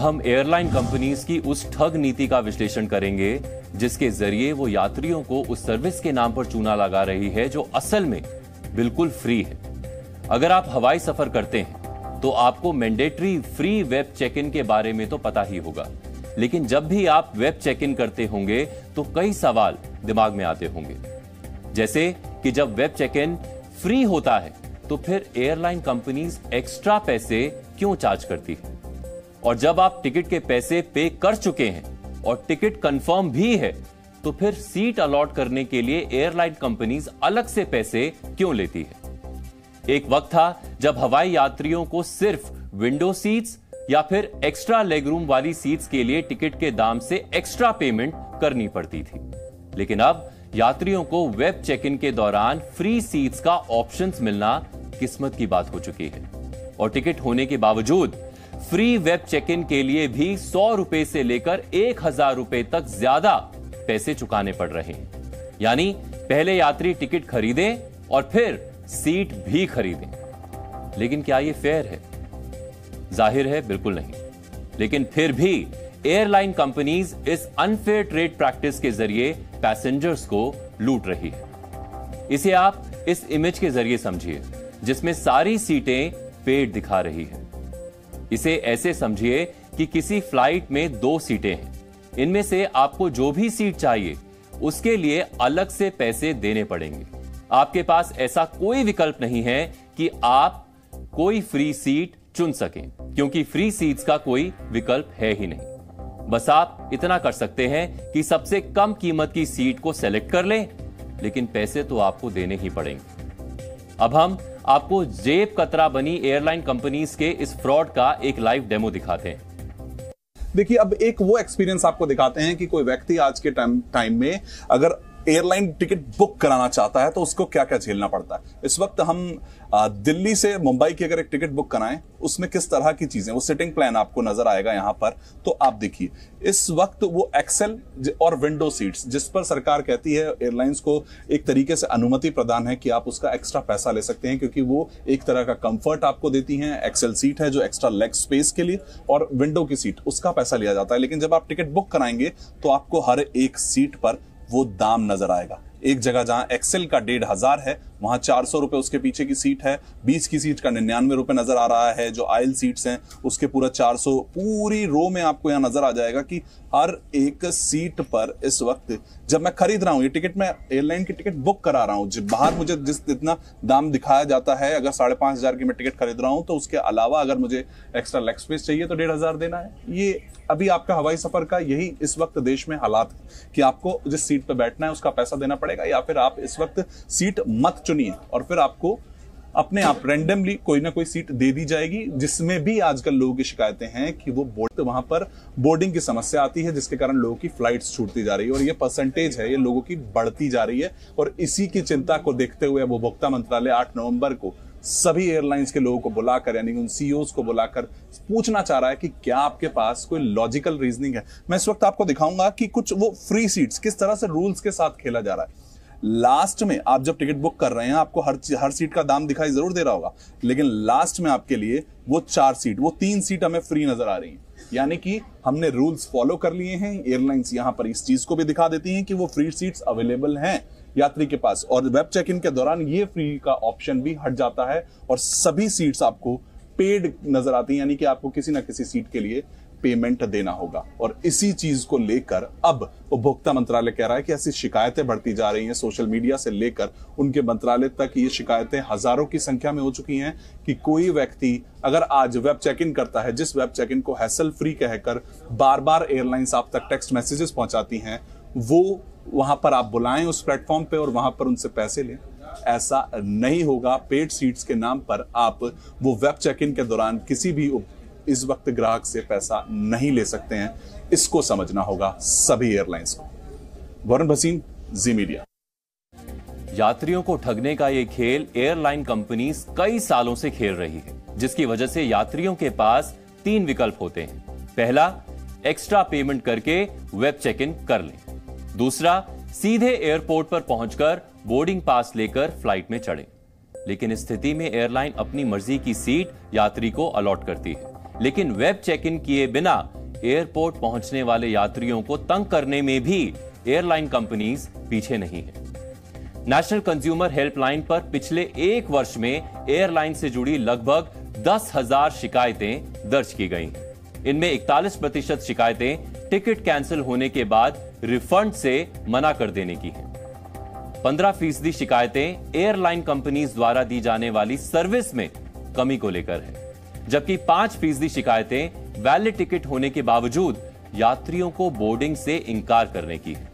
हम airline companies की उस ठग नीति का विश्लेषण करेंगे जिसके जरिए वो यात्रियों को उस सर्विस के नाम पर चूना लगा रही है जो असल में बिल्कुल फ्री है। अगर आप हवाई सफर करते हैं तो आपको mandatory free web check in के बारे में तो पता ही होगा, लेकिन जब भी आप वेब चेक इन करते होंगे तो कई सवाल दिमाग में आते होंगे, जैसे कि जब वेब चेक इन फ्री होता है तो फिर एयरलाइन कंपनीज एक्स्ट्रा पैसे क्यों चार्ज करती है, और जब आप टिकट के पैसे पे कर चुके हैं और टिकट कंफर्म भी है तो फिर सीट अलॉट करने के लिए एयरलाइन कंपनीज अलग से पैसे क्यों लेती है। एक वक्त था जब हवाई यात्रियों को सिर्फ विंडो सीट्स या फिर एक्स्ट्रा लेग रूम वाली सीट्स के लिए टिकट के दाम से एक्स्ट्रा पेमेंट करनी पड़ती थी, लेकिन अब यात्रियों को वेब चेक इन के दौरान फ्री सीट्स का ऑप्शंस मिलना किस्मत की बात हो चुकी है, और टिकट होने के बावजूद फ्री वेब चेक इन के लिए भी 100 रुपए से लेकर 1000 रुपए तक ज्यादा पैसे चुकाने पड़ रहे हैं। यानी पहले यात्री टिकट खरीदें और फिर सीट भी खरीदें। लेकिन क्या यह फेयर है? जाहिर है बिल्कुल नहीं। लेकिन फिर भी एयरलाइन कंपनीज इस अनफेयर ट्रेड प्रैक्टिस के जरिए पैसेंजर्स को लूट रही है। इसे आप इस इमेज के जरिए समझिए जिसमें सारी सीटें पेड दिखा रही है। इसे ऐसे समझिए कि किसी फ्लाइट में 2 सीटें हैं, इनमें से आपको जो भी सीट चाहिए उसके लिए अलग से पैसे देने पड़ेंगे। आपके पास ऐसा कोई विकल्प नहीं है कि आप कोई फ्री सीट चुन सकें, क्योंकि फ्री सीट्स का कोई विकल्प है ही नहीं। बस आप इतना कर सकते हैं कि सबसे कम कीमत की सीट को सेलेक्ट कर लें, लेकिन पैसे तो आपको देने ही पड़ेंगे। अब हम आपको जेब कतरा बनी एयरलाइन कंपनीज के इस फ्रॉड का एक लाइव डेमो दिखाते हैं। देखिए, अब एक वो एक्सपीरियंस आपको दिखाते हैं कि कोई व्यक्ति आज के टाइम में अगर एयरलाइन टिकट बुक कराना चाहता है तो उसको क्या क्या झेलना पड़ता है। इस वक्त हम दिल्ली से मुंबई की अगर एक टिकट बुक कराएं, उसमें किस तरह की चीजें, वो सिटिंग प्लान आपको नजर आएगा यहां पर। तो आप देखिए, इस वक्त वो एक्सेल और विंडो सीट्स जिस पर सरकार कहती है एयरलाइंस को एक तरीके से अनुमति प्रदान है कि आप उसका एक्स्ट्रा पैसा ले सकते हैं, क्योंकि वो एक तरह का कंफर्ट आपको देती हैं। एक्सेल सीट है जो एक्स्ट्रा लेग स्पेस के लिए, और विंडो की सीट उसका पैसा लिया जाता है। लेकिन जब आप टिकट बुक कराएंगे तो आपको हर एक सीट पर वो दाम नजर आएगा। एक जगह जहां एक्सेल का 1500 है वहां 400 रुपए उसके पीछे की सीट है, 20 की सीट का 99 रुपए नजर आ रहा है। जो आयल सीट्स हैं उसके पूरा 400, पूरी रो में आपको यहां नजर आ जाएगा कि हर एक सीट पर इस वक्त जब मैं खरीद रहा हूं ये टिकट, मैं एयरलाइन की टिकट बुक करा रहा हूं, बाहर मुझे जितना दाम दिखाया जाता है, अगर 5500 की मैं टिकट खरीद रहा हूं तो उसके अलावा अगर मुझे एक्स्ट्रा लेग स्पेस चाहिए तो 1500 देना है। ये अभी आपका हवाई सफर का यही इस वक्त देश में हालात है कि आपको जिस सीट पर बैठना है उसका पैसा देना पड़ेगा, या फिर आप इस वक्त सीट मत चुनिए और फिर आपको अपने आप रैंडमली कोई ना कोई सीट दे दी जाएगी। जिसमें भी आजकल लोगों की शिकायतें हैं कि वो वहां पर बोर्डिंग की समस्या आती है, जिसके कारण लोगों की फ्लाइट्स छूटती जा रही है, और ये परसेंटेज है ये लोगों की बढ़ती जा रही है। और इसी की चिंता को देखते हुए उपभोक्ता मंत्रालय 8 नवंबर को सभी एयरलाइंस के लोगों को बुलाकर, यानी उन सीईओज को बुलाकर पूछना चाह रहा है कि क्या आपके पास कोई लॉजिकल रीजनिंग है। मैं इस वक्त आपको दिखाऊंगा कि कुछ वो फ्री सीट्स किस तरह से रूल्स के साथ खेला जा रहा है। लास्ट में आप जब टिकट बुक कर रहे हैं आपको हर सीट का दाम दिखाई जरूर दे रहा होगा, लेकिन लास्ट में आपके लिए वो 4 सीट, वो 3 सीट हमें फ्री नजर आ रही हैं। यानी कि हमने रूल्स फॉलो कर लिए हैं। एयरलाइंस यहां पर इस चीज को भी दिखा देती हैं कि वो फ्री सीट्स अवेलेबल हैं यात्री के पास, और वेब चेक इन के दौरान ये फ्री का ऑप्शन भी हट जाता है और सभी सीट्स आपको पेड नजर आती हैं, यानी कि आपको किसी ना किसी सीट के लिए पेमेंट देना होगा। और इसी चीज को लेकर अब उपभोक्ता मंत्रालय कह रहा है कि ऐसी शिकायतें बढ़ती जा रही हैं। सोशल मीडिया से लेकर उनके मंत्रालय तक ये शिकायतें हजारों की संख्या में हो चुकी हैं कि कोई व्यक्ति अगर आज वेब चेक इन करता है, जिस वेब चेक इन को हैसल फ्री कहकर बार बार एयरलाइंस आप तक टेक्स्ट मैसेजेस पहुंचाती हैं, वो वहां पर आप बुलाएं उस प्लेटफॉर्म पे और वहां पर उनसे पैसे लें। ऐसा नहीं होगा। पेड सीट्स के नाम पर आप वो वेब चेक इन के दौरान किसी भी इस वक्त ग्राहक से पैसा नहीं ले सकते हैं। इसको समझना होगा सभी एयरलाइंस को। वरुण भसीन, जी मीडिया। यात्रियों को ठगने का ये खेल एयरलाइन कंपनीज कई सालों से खेल रही है, जिसकी वजह से यात्रियों के पास 3 विकल्प होते हैं। पहला, एक्स्ट्रा पेमेंट करके वेब चेक इन कर लें। दूसरा, सीधे एयरपोर्ट पर पहुंचकर बोर्डिंग पास लेकर फ्लाइट में चढ़ें। लेकिन इस स्थिति में एयरलाइन अपनी मर्जी की सीट यात्री को अलॉट करती है, लेकिन वेब चेक इन किए बिना एयरपोर्ट पहुंचने वाले यात्रियों को तंग करने में भी एयरलाइन कंपनीज पीछे नहीं है। नेशनल कंज्यूमर हेल्पलाइन पर पिछले एक वर्ष में एयरलाइन से जुड़ी लगभग 10,000 शिकायतें दर्ज की गई। इनमें 41% शिकायतें टिकट कैंसिल होने के बाद रिफंड से मना कर देने की हैं। 15% शिकायतें एयरलाइन कंपनीज द्वारा दी जाने वाली सर्विस में कमी को लेकर है, जबकि 5% शिकायतें वैलिड टिकट होने के बावजूद यात्रियों को बोर्डिंग से इंकार करने की है।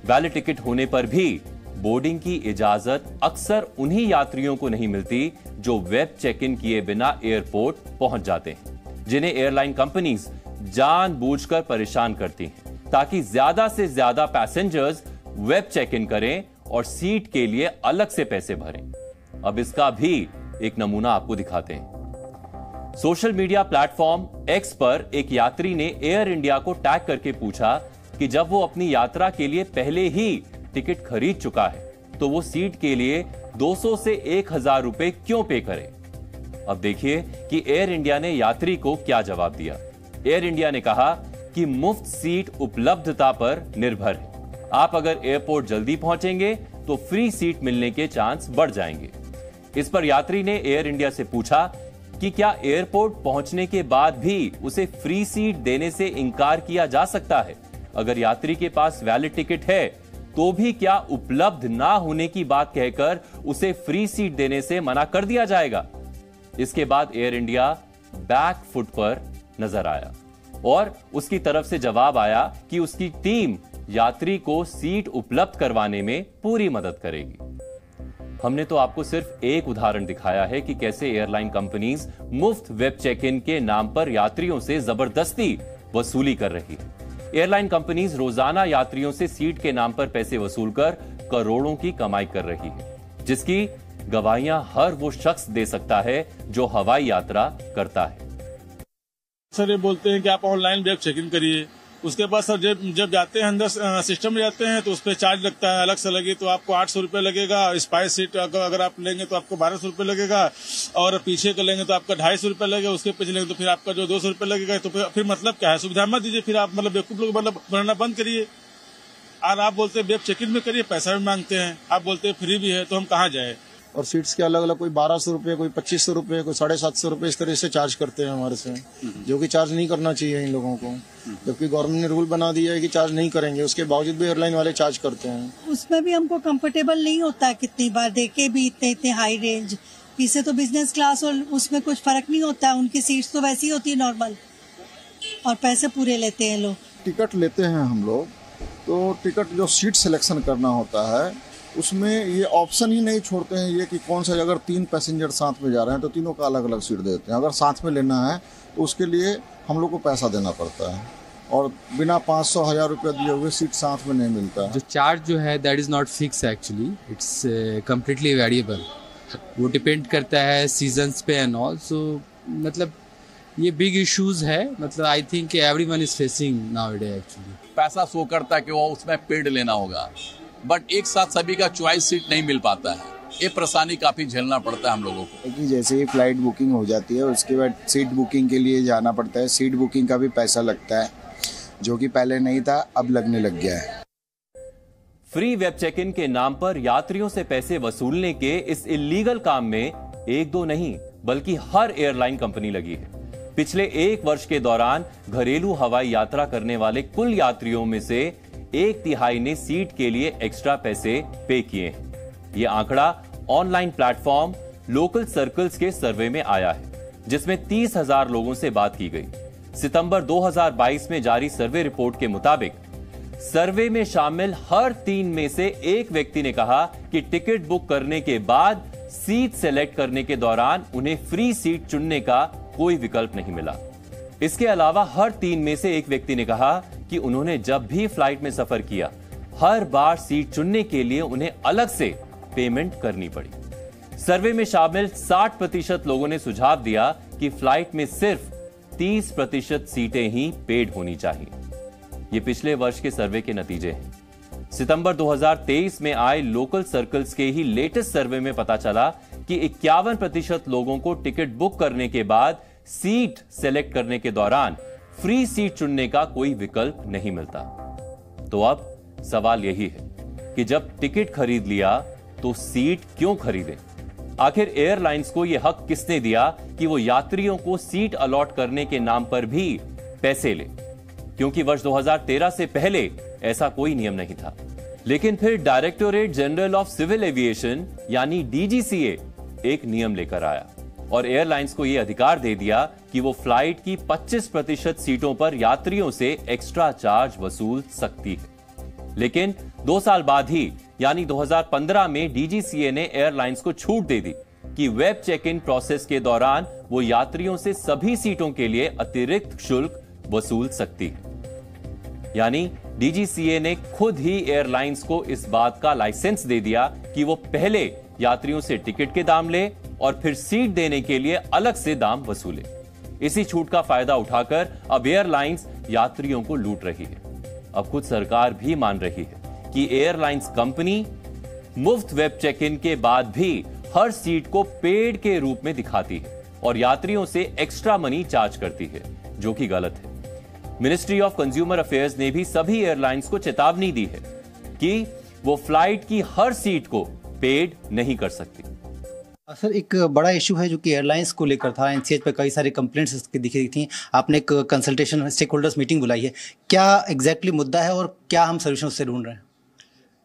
वैलिड टिकट होने पर भी बोर्डिंग की इजाजत अक्सर उन्हीं यात्रियों को नहीं मिलती जो वेब चेक इन किए बिना एयरपोर्ट पहुंच जाते हैं, जिन्हें एयरलाइन कंपनीज जानबूझकर परेशान करती हैं ताकि ज्यादा से ज्यादा पैसेंजर्स वेब चेक इन करें और सीट के लिए अलग से पैसे भरें। अब इसका भी एक नमूना आपको दिखाते हैं। सोशल मीडिया प्लेटफॉर्म एक्स पर एक यात्री ने एयर इंडिया को टैग करके पूछा कि जब वो अपनी यात्रा के लिए पहले ही टिकट खरीद चुका है तो वो सीट के लिए 200 से 1,000 रुपए क्यों पे करे। अब देखिए कि एयर इंडिया ने यात्री को क्या जवाब दिया। एयर इंडिया ने कहा कि मुफ्त सीट उपलब्धता पर निर्भर है। आप अगर एयरपोर्ट जल्दी पहुंचेंगे तो फ्री सीट मिलने के चांस बढ़ जाएंगे। इस पर यात्री ने एयर इंडिया से पूछा कि क्या एयरपोर्ट पहुंचने के बाद भी उसे फ्री सीट देने से इंकार किया जा सकता है। अगर यात्री के पास वैलिड टिकट है तो भी क्या उपलब्ध ना होने की बात कहकर उसे फ्री सीट देने से मना कर दिया जाएगा। इसके बाद एयर इंडिया बैक फुट पर नजर आया और उसकी तरफ से जवाब आया कि उसकी टीम यात्री को सीट उपलब्ध करवाने में पूरी मदद करेगी। हमने तो आपको सिर्फ एक उदाहरण दिखाया है कि कैसे एयरलाइन कंपनीज मुफ्त वेब चेक इन के नाम पर यात्रियों से जबरदस्ती वसूली कर रही है। एयरलाइन कंपनीज रोजाना यात्रियों से सीट के नाम पर पैसे वसूलकर करोड़ों की कमाई कर रही है, जिसकी गवाहियां हर वो शख्स दे सकता है जो हवाई यात्रा करता है। सर ये बोलते हैं कि आप ऑनलाइन वेब चेक इन करिए, उसके बाद सर जब जाते हैं अंदर सिस्टम में जाते हैं तो उस पर चार्ज लगता है, अलग से लगे तो आपको 800 रुपये लगेगा। स्पाइस सीट अगर आप लेंगे तो आपको 1200 रुपये लगेगा और पीछे का लेंगे तो आपका 250 रुपये लगेगा। उसके पीछे लेंगे तो फिर आपका जो 200 रुपये लगेगा। तो फिर मतलब क्या है, सुविधा मत दीजिए, फिर आप मतलब बेवकूफ लोग मतलब बनाना बंद करिए। और आप बोलते हैं वेब चेक इन में करिए, पैसा भी मांगते हैं, आप बोलते हैं फ्री भी है, तो हम कहाँ जाए। और सीट्स के अलग अलग कोई 1200 रुपये, कोई 2500 रुपये, कोई 750 रुपये इस तरह से चार्ज करते हैं हमारे से, जो कि चार्ज नहीं करना चाहिए इन लोगों को, जबकि गवर्नमेंट ने रूल बना दिया है कि चार्ज नहीं करेंगे। उसके बावजूद भी एयरलाइन वाले चार्ज करते हैं। उसमें भी हमको कंफर्टेबल नहीं होता है, कितनी बार देखे भी इतने हाई रेंज। इससे तो बिजनेस क्लास और उसमें कुछ फर्क नहीं होता है, उनकी सीट्स तो वैसी होती है नॉर्मल और पैसे पूरे लेते हैं लोग। टिकट लेते हैं हम लोग, तो टिकट जो सीट सिलेक्शन करना होता है उसमें ये ऑप्शन ही नहीं छोड़ते हैं ये कि कौन सा, अगर 3 पैसेंजर साथ में जा रहे हैं तो तीनों का अलग अलग सीट देते हैं। अगर साथ में लेना है तो उसके लिए हम लोग को पैसा देना पड़ता है और बिना 500-1000 रुपये दिए हुए सीट साथ में नहीं मिलता है। जो चार्ज जो है that is not fix actually, it's completely variable. वो डिपेंड करता है सीजन्स पे एंड ऑल। सो मतलब ये बिग इश्यूज है, मतलब I think everyone is facing nowadays actually. पैसा शो करता है कि वो उसमें पेड लेना होगा, बट एक साथ सभी का चॉइस सीट नहीं मिल पाता है। ये परेशानी काफी झेलना पड़ता है हम लोगों को। कि जैसे ही फ्लाइट बुकिंग हो जाती है उसके बाद सीट बुकिंग के लिए जाना पड़ता है। सीट बुकिंग का भी पैसा लगता है, जो कि पहले नहीं था, अब लगने लग गया है। फ्री वेब चेक इन के नाम पर यात्रियों से पैसे वसूलने के इस इल्लीगल काम में एक दो नहीं बल्कि हर एयरलाइन कंपनी लगी है। पिछले एक वर्ष के दौरान घरेलू हवाई यात्रा करने वाले कुल यात्रियों में से 1/3 ने सीट के लिए एक्स्ट्रा पैसे पे किए हैं। यह आंकड़ा ऑनलाइन प्लेटफॉर्म लोकल सर्कल्स के सर्वे में आया है, जिसमें 30,000 लोगों से बात की गई। सितंबर 2022 में जारी सर्वे रिपोर्ट के मुताबिक सर्वे में शामिल हर 3 में से एक व्यक्ति ने कहा कि टिकट बुक करने के बाद सीट सेलेक्ट करने के दौरान उन्हें फ्री सीट चुनने का कोई विकल्प नहीं मिला। इसके अलावा हर 3 में से एक व्यक्ति ने कहा कि उन्होंने जब भी फ्लाइट में सफर किया, हर बार सीट चुनने के लिए उन्हें अलग से पेमेंट करनी पड़ी। सर्वे में शामिल 60% लोगों ने सुझाव दिया कि फ्लाइट में सिर्फ 30% सीटें ही पेड होनी चाहिए। ये पिछले वर्ष के सर्वे के नतीजे हैं। सितंबर 2023 में आए लोकल सर्कल्स के ही लेटेस्ट सर्वे में पता चला कि 51% लोगों को टिकट बुक करने के बाद सीट सेलेक्ट करने के दौरान फ्री सीट चुनने का कोई विकल्प नहीं मिलता। तो अब सवाल यही है कि जब टिकट खरीद लिया तो सीट क्यों खरीदें? आखिर एयरलाइंस को यह हक किसने दिया कि वो यात्रियों को सीट अलॉट करने के नाम पर भी पैसे ले? क्योंकि वर्ष 2013 से पहले ऐसा कोई नियम नहीं था। लेकिन फिर Directorate General of Civil Aviation यानी डीजीसीए एक नियम लेकर आया और एयरलाइंस को यह अधिकार दे दिया कि वो फ्लाइट की 25% सीटों पर यात्रियों से एक्स्ट्रा चार्ज वसूल सकती है। लेकिन 2 साल बाद ही यानी 2015 में डीजीसीए ने एयरलाइंस को छूट दे दी कि वेब चेक इन प्रोसेस के दौरान वो यात्रियों से सभी सीटों के लिए अतिरिक्त शुल्क वसूल सकती है। यानी डीजीसीए ने खुद ही एयरलाइंस को इस बात का लाइसेंस दे दिया कि वो पहले यात्रियों से टिकट के दाम ले और फिर सीट देने के लिए अलग से दाम वसूले। इसी छूट का फायदा उठाकर अब एयरलाइंस यात्रियों को लूट रही है। अब खुद सरकार भी मान रही है कि एयरलाइंस कंपनी मुफ्त वेब चेक इन के बाद भी हर सीट को पेड के रूप में दिखाती है और यात्रियों से एक्स्ट्रा मनी चार्ज करती है, जो कि गलत है। मिनिस्ट्री ऑफ कंज्यूमर अफेयर्स ने भी सभी एयरलाइंस को चेतावनी दी है कि वो फ्लाइट की हर सीट को पेड नहीं कर सकती। सर, एक बड़ा इशू है जो कि एयरलाइंस को लेकर था। एनसीएच पे कई सारी कंप्लेंट्स दिखी थी। आपने एक कंसल्टेशन स्टेक होल्डर्स मीटिंग बुलाई है, क्या एग्जैक्टली मुद्दा है और क्या हम सोल्यूशन उससे ढूंढ रहे हैं?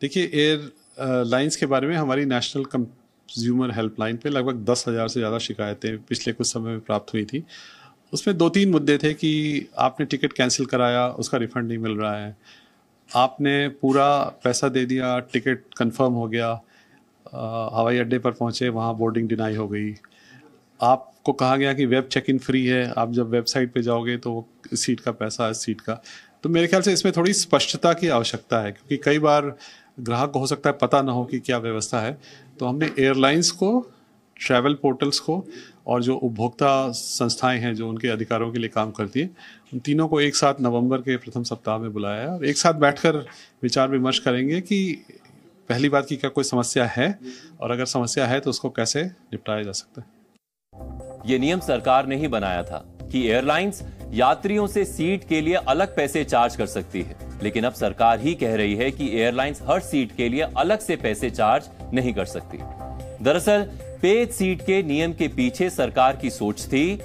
देखिए, एयरलाइंस के बारे में हमारी नेशनल कंज्यूमर हेल्पलाइन पे लगभग 10,000 से ज़्यादा शिकायतें पिछले कुछ समय में प्राप्त हुई थी। उसमें 2-3 मुद्दे थे कि आपने टिकट कैंसिल कराया, उसका रिफंड नहीं मिल रहा है, आपने पूरा पैसा दे दिया, टिकट कंफर्म हो गया, हवाई अड्डे पर पहुंचे, वहां बोर्डिंग डिनाई हो गई, आपको कहा गया कि वेब चेक इन फ्री है, आप जब वेबसाइट पे जाओगे तो सीट का पैसा है सीट का। तो मेरे ख्याल से इसमें थोड़ी स्पष्टता की आवश्यकता है, क्योंकि कई बार ग्राहक को हो सकता है पता ना हो कि क्या व्यवस्था है। तो हमने एयरलाइंस को, ट्रैवल पोर्टल्स को और जो उपभोक्ता संस्थाएं हैं जो उनके अधिकारों के लिए काम करती हैं, उन तीनों को एक साथ नवंबर के प्रथम सप्ताह में बुलाया है और एक साथ बैठकर विचार विमर्श करेंगे कि पहली बात की क्या कोई समस्या है और अगर समस्या है तो उसको कैसे निपटाया जा सकता है। ये नियम सरकार ने ही बनाया था कि एयरलाइंस यात्रियों से सीट के लिए अलग पैसे चार्ज कर सकती है, लेकिन अब सरकार ही कह रही है कि एयरलाइंस हर सीट के लिए अलग से पैसे चार्ज नहीं कर सकती। दरअसल पेड सीट के नियम के पीछे सरकार की सोच थी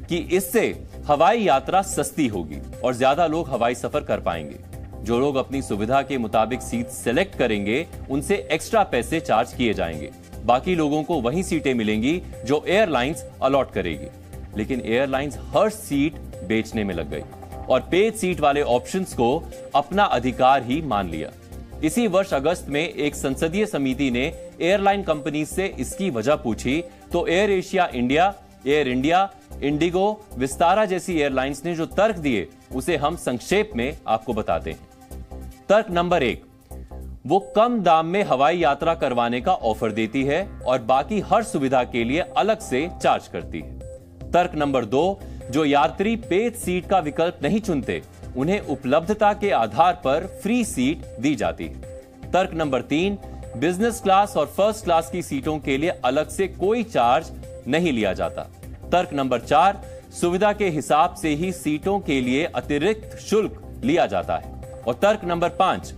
कि इससे हवाई यात्रा सस्ती होगी और ज्यादा लोग हवाई सफर कर पाएंगे। जो लोग अपनी सुविधा के मुताबिक सीट सेलेक्ट करेंगे उनसे एक्स्ट्रा पैसे चार्ज किए जाएंगे, बाकी लोगों को वही सीटें मिलेंगी जो एयरलाइंस अलॉट करेगी। लेकिन एयरलाइंस हर सीट बेचने में लग गई और पेड सीट वाले ऑप्शंस को अपना अधिकार ही मान लिया। इसी वर्ष अगस्त में एक संसदीय समिति ने एयरलाइन कंपनी से इसकी वजह पूछी तो air Asia India, air India, Indigo, Vistara जैसी एयरलाइंस ने जो तर्क दिए उसे हम संक्षेप में आपको बताते हैं। तर्क नंबर 1, वो कम दाम में हवाई यात्रा करवाने का ऑफर देती है और बाकी हर सुविधा के लिए अलग से चार्ज करती है। तर्क नंबर 2, जो यात्री पेड सीट का विकल्प नहीं चुनते उन्हें उपलब्धता के आधार पर फ्री सीट दी जाती है। तर्क नंबर 3, बिजनेस क्लास और फर्स्ट क्लास की सीटों के लिए अलग से कोई चार्ज नहीं लिया जाता। तर्क नंबर 4, सुविधा के हिसाब से ही सीटों के लिए अतिरिक्त शुल्क लिया जाता है। और तर्क नंबर 5,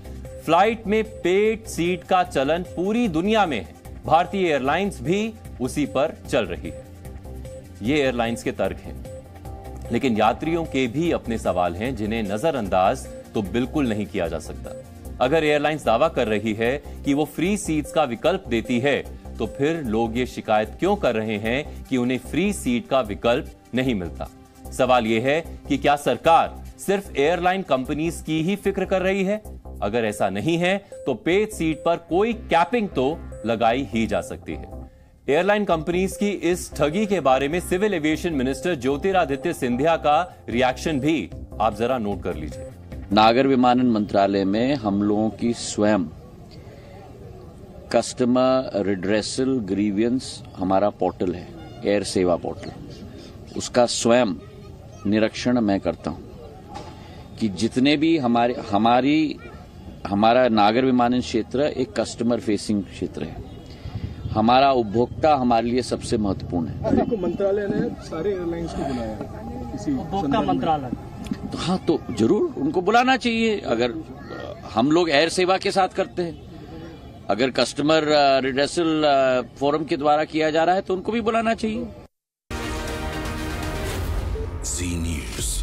फ्लाइट में पेड सीट का चलन पूरी दुनिया में है, भारतीय एयरलाइंस भी उसी पर चल रही है। ये एयरलाइंस के तर्क हैं, लेकिन यात्रियों के भी अपने सवाल हैं जिन्हें नजरअंदाज तो बिल्कुल नहीं किया जा सकता। अगर एयरलाइंस दावा कर रही है कि वो फ्री सीट्स का विकल्प देती है, तो फिर लोग ये शिकायत क्यों कर रहे हैं कि उन्हें फ्री सीट का विकल्प नहीं मिलता? सवाल यह है कि क्या सरकार सिर्फ एयरलाइन कंपनीज की ही फिक्र कर रही है? अगर ऐसा नहीं है तो पेड सीट पर कोई कैपिंग तो लगाई ही जा सकती है। एयरलाइन कंपनीज की इस ठगी के बारे में civil aviation minister Jyotiraditya Scindia का रिएक्शन भी आप जरा नोट कर लीजिए। नागर विमानन मंत्रालय में हम लोगों की स्वयं कस्टमर रिड्रेसल ग्रीवियंस हमारा पोर्टल है, एयर सेवा पोर्टल, उसका स्वयं निरीक्षण मैं करता हूं कि जितने भी हमारा नागर विमानन क्षेत्र एक कस्टमर फेसिंग क्षेत्र है। हमारा उपभोक्ता हमारे लिए सबसे महत्वपूर्ण है। आपको मंत्रालय ने सारे एयरलाइंस को बुलाया है, किसी उपभोक्ता मंत्रालय, तो हाँ, तो जरूर उनको बुलाना चाहिए। अगर हम लोग एयर सेवा के साथ करते हैं, अगर कस्टमर रिड्रेसल फोरम के द्वारा किया जा रहा है तो उनको भी बुलाना चाहिए। जी न्यूज़।